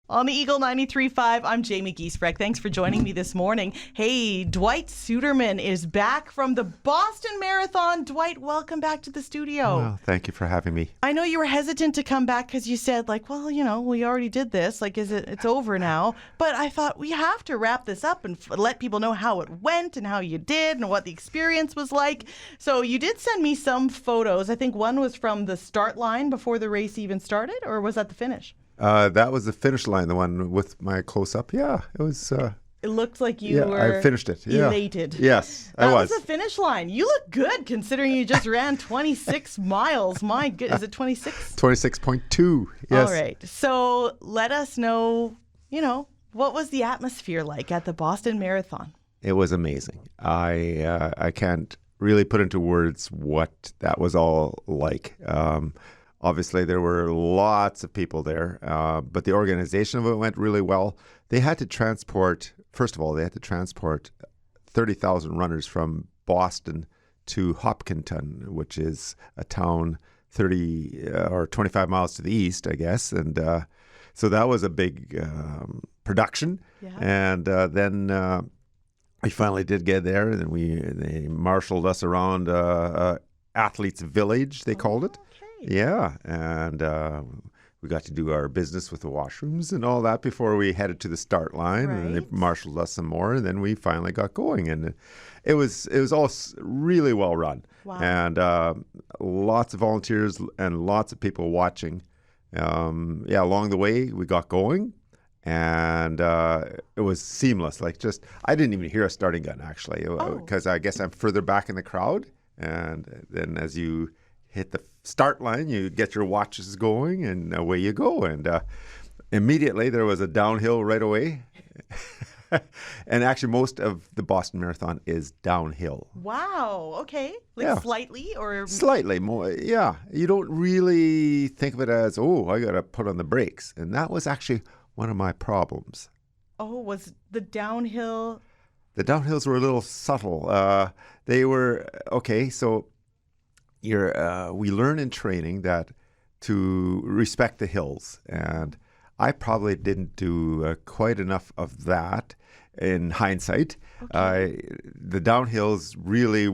On the Eagle 93.5, I'm Jayme Giesbrecht. Thanks for joining me this morning. Hey, Dwight Suderman is back from the Boston Marathon. Dwight, welcome back to the studio. Well, thank you for having me. I know you were hesitant to come back because you said, well, we already did this. It's over now. But I thought we have to wrap this up and let people know how it went and how you did and what the experience was like. So you did send me some photos. I think one was from the start line before the race even started, or was that the finish? That was the finish line, the one with my close-up. Yeah, it was... It looked like you were I finished it. Elated. Yes, I was. That was the finish line. You look good considering you just ran 26 miles. My goodness, is it 26? 26.2, yes. All right. So let us know, what was the atmosphere like at the Boston Marathon? It was amazing. I can't really put into words what that was all like. Obviously, there were lots of people there, but the organization of it went really well. They had to transport, first of all, 30,000 runners from Boston to Hopkinton, which is a town 30 or 25 miles to the east, I guess. And so that was a big production. Yeah. And then we finally did get there, and then they marshaled us around Athletes Village, they called it. Yeah, and we got to do our business with the washrooms and all that before we headed to the start line. Right. And they marshaled us some more, and then we finally got going. And it was all really well run. Wow. And lots of volunteers and lots of people watching. Along the way, we got going, and it was seamless. I didn't even hear a starting gun, actually, because I guess I'm further back in the crowd. And then as you hit the start line, you get your watches going, and away you go. And immediately there was a downhill right away. And actually, most of the Boston Marathon is downhill. Wow. Okay. Slightly or? Slightly more, yeah. You don't really think of it as, I got to put on the brakes. And that was actually one of my problems. Oh, was the downhill? The downhills were a little subtle. They were, so... we learn in training that to respect the hills, and I probably didn't do quite enough of that in hindsight. Okay. The downhills really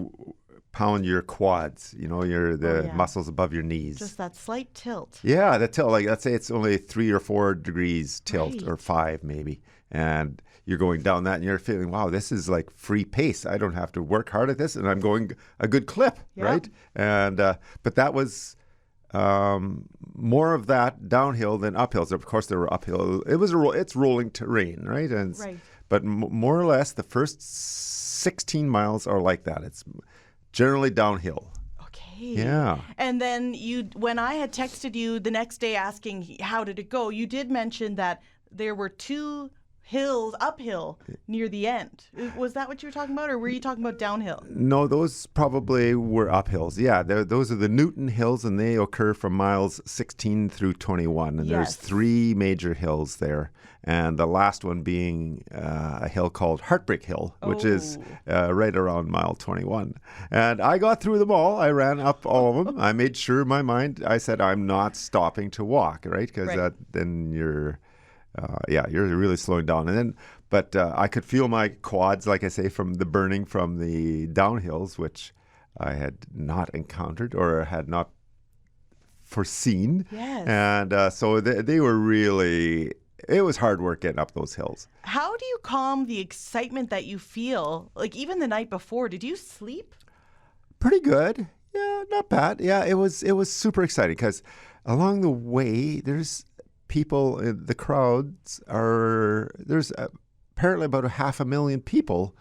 pound your quads, the muscles above your knees. Just that slight tilt. Yeah, the tilt. Let's say it's only 3 or 4 degrees tilt, right. Or 5 maybe, and you're going down that, and you're feeling, wow, this is like free pace. I don't have to work hard at this, and I'm going a good clip, right? And but that was more of that downhill than uphill. So of course, there were uphill. It's rolling terrain, right? And right. But more or less, the first 16 miles are like that. It's generally downhill. Okay. Yeah. And then when I had texted you the next day asking how did it go, you did mention that there were 2 uphill near the end. Was that what you were talking about, or were you talking about downhill? No, those probably were uphills. Yeah, those are the Newton Hills, and they occur from miles 16 through 21. And there's 3 major hills there, and the last one being a hill called Heartbreak Hill, which is right around mile 21. And I got through them all. I ran up all of them. I made sure in my mind, I said, I'm not stopping to walk, right? Because then you're really slowing down. And then, but I could feel my quads, like I say, from the burning from the downhills, which I had not encountered or had not foreseen. Yes. And so they were really, it was hard work getting up those hills. How do you calm the excitement that you feel? Like even the night before, did you sleep? Pretty good. Yeah, not bad. Yeah, it was super exciting because along the way, there's people, the crowds there's apparently about 500,000 people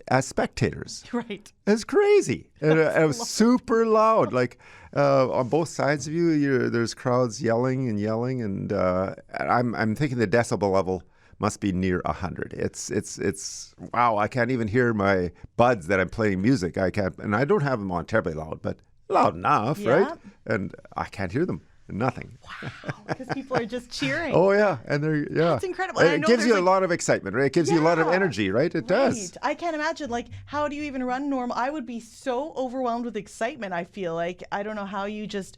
as spectators. Right. It's crazy. And it was super loud. Like on both sides of you, there's crowds yelling, and I'm thinking the decibel level must be near 100. It's wow. I can't even hear my buds that I'm playing music. I can't, and I don't have them on terribly loud, but loud enough, right? And I can't hear them. Nothing. Wow, because people are just cheering. Oh, yeah. And That's incredible. It gives you a lot of excitement, right? It gives you a lot of energy, right? It does. I can't imagine, how do you even run normal? I would be so overwhelmed with excitement, I feel like. I don't know how you just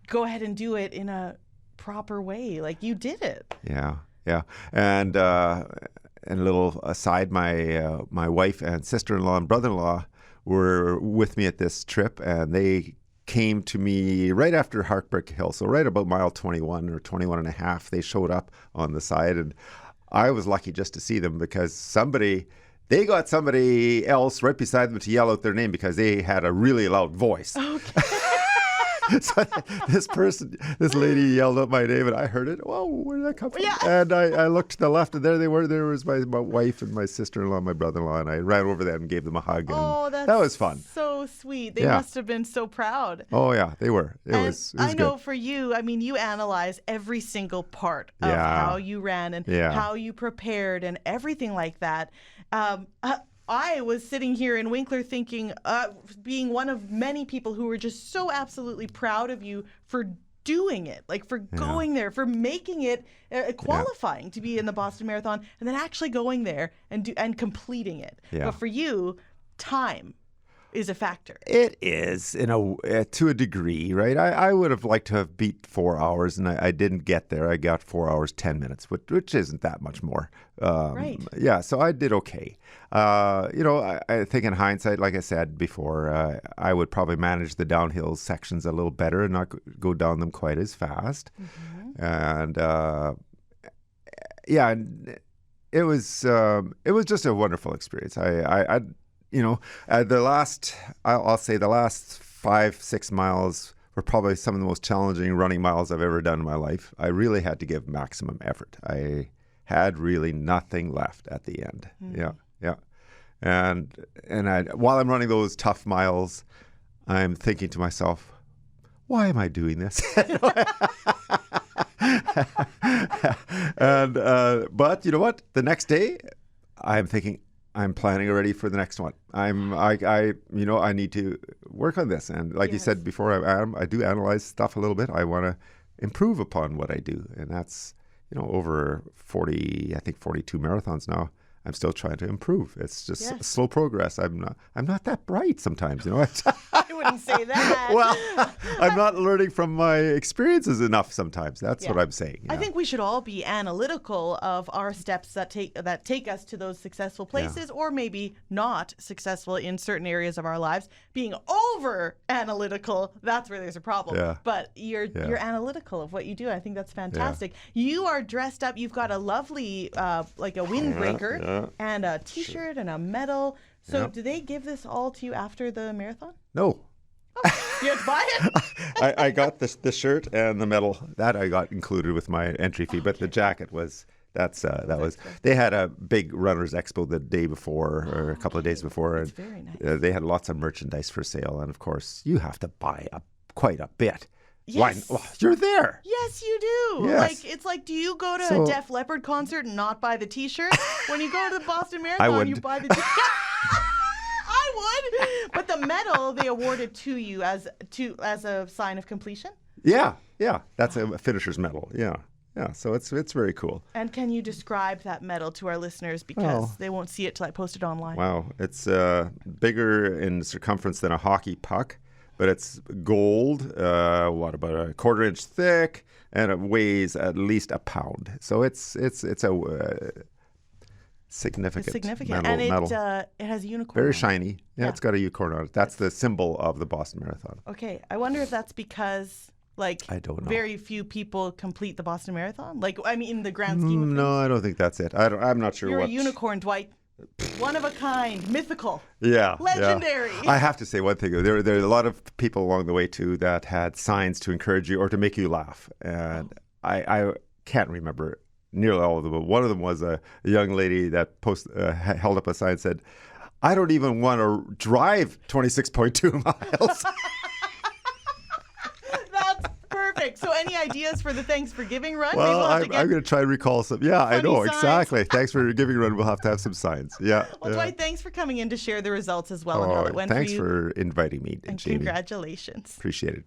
go ahead and do it in a proper way. Like, you did it. Yeah, yeah. And a little aside, my wife and sister-in-law and brother-in-law were with me at this trip, and they came to me right after Heartbreak Hill. So right about mile 21 or 21 and a half, they showed up on the side, and I was lucky just to see them because they got somebody else right beside them to yell out their name because they had a really loud voice. Okay. So this lady yelled out my name, and I heard it. Whoa, where did that come from? Yeah. And I looked to the left, and there they were. There was my wife and my sister-in-law and my brother-in-law, and I ran over them and gave them a hug. And Oh, that was fun. So sweet. They must have been so proud. Oh, yeah, they were. It was I know good. for you, I mean, you analyze every single part of how you ran and how you prepared and everything like that. I was sitting here in Winkler thinking, being one of many people who were just so absolutely proud of you for doing it, like for going there, for making it, qualifying to be in the Boston Marathon, and then actually going there and completing it. Yeah. But for you, time is a factor. It is to a degree, right? I would have liked to have beat 4 hours, and I didn't get there. I got 4 hours 10 minutes, which isn't that much more. Right. Yeah, so I did okay. I think in hindsight, like I said before, I would probably manage the downhill sections a little better and not go down them quite as fast. Mm-hmm. And it was just a wonderful experience. I'll say the last 5-6 miles were probably some of the most challenging running miles I've ever done in my life. I really had to give maximum effort. I had really nothing left at the end. Mm. Yeah. And while I'm running those tough miles, I'm thinking to myself, why am I doing this? But you know what? The next day, I'm thinking, I'm planning already for the next one. I need to work on this. And like you said before, I do analyze stuff a little bit. I want to improve upon what I do. And that's, over 42 marathons now. I'm still trying to improve. It's just slow progress. I'm not that bright sometimes, I wouldn't say that. Well, I'm not learning from my experiences enough sometimes. That's what I'm saying. I think we should all be analytical of our steps that take us to those successful places, or maybe not successful in certain areas of our lives. Being over analytical, that's where there's a problem. Yeah. But you're analytical of what you do. I think that's fantastic. Yeah. You are dressed up. You've got a lovely like a windbreaker. And a T-shirt and a medal. So do they give this all to you after the marathon? No. Oh, you had to buy it? I got the shirt and the medal. That I got included with my entry fee. But the jacket was, they had a big runners expo the day before or a couple of days before. That's very nice. They had lots of merchandise for sale. And of course, you have to buy quite a bit. Yes. Why? Oh, you're there. Yes, you do. Yes. It's like, do you go to a Def Leppard concert and not buy the T-shirt? When you go to the Boston Marathon, you buy the T-shirt. I would. But the medal they awarded to you as a sign of completion? Yeah. That's a finisher's medal. Yeah. So it's very cool. And can you describe that medal to our listeners, because they won't see it till I post it online? Wow. It's bigger in circumference than a hockey puck. But it's gold, about a 1/4 inch thick, and it weighs at least a pound. So it's a significant medal. And it has a unicorn. Very shiny. Yeah, it's got a unicorn on it. That's the symbol of the Boston Marathon. Okay, I wonder if that's because I don't know. Very few people complete the Boston Marathon. In the grand scheme of things. No, I don't think that's it. I'm not sure. You're a unicorn, Dwight. One of a kind, mythical, legendary. Yeah. I have to say one thing. There are a lot of people along the way too that had signs to encourage you or to make you laugh, and I can't remember nearly all of them. But one of them was a young lady that held up a sign and said, "I don't even want to drive 26.2 miles." Perfect. So any ideas for the Thanks for Giving run? Well, I'm going to try and recall some. Yeah, I know. Signs. Exactly. Thanks for Giving run. We'll have to have some signs. Yeah. Well, Dwight, thanks for coming in to share the results as well and how it went for you. Thanks for inviting me, and Jayme. Congratulations. Appreciate it.